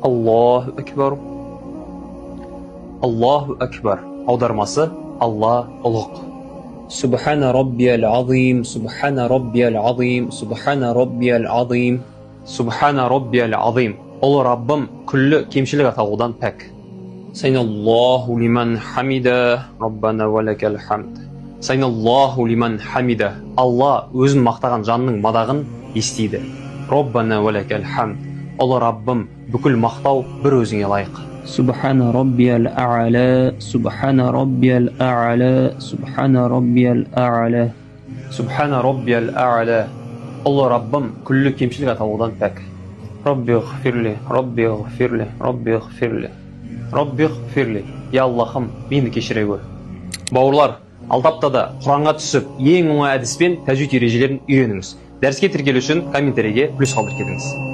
Аллаху акбар. Аллаху акбар. Аудармасы Алла ұлық. Субхана раббиял азим, субхана раббиял азим, субхана раббиял азим, субхана раббиял азим. Ұлы Раббым күллі кемшілік аталудан пәк. Сайналлаху лиман хамида, раббана валакал хамд. Сайналлаху лиман хамида. Алла өзін мақтаған жанның мадағын естиді. Раббана валакал хамд. Ұлы Раббым бүкіл мақтау бір өзіңе лайық. Субхана раббиял а'ла, субхана раббиял а'ла, субхана раббиял а'ла. Субхана раббиял а'ла. Ұлы Раббым күллі кемшілік аталудан пәк. Рабби ғфирли, Рабби ғфирли, Рабби ғфирли, Рабби ғфирли. Я Аллахым, мені кешіре көр. Бауырлар, алдаптада Құранға түсіп, ең оңай әдіспен тәжвид ережелерін үйреніңіз. Дәріске тіркелу үшін комментарийге плюс қалдырып кетіңіз.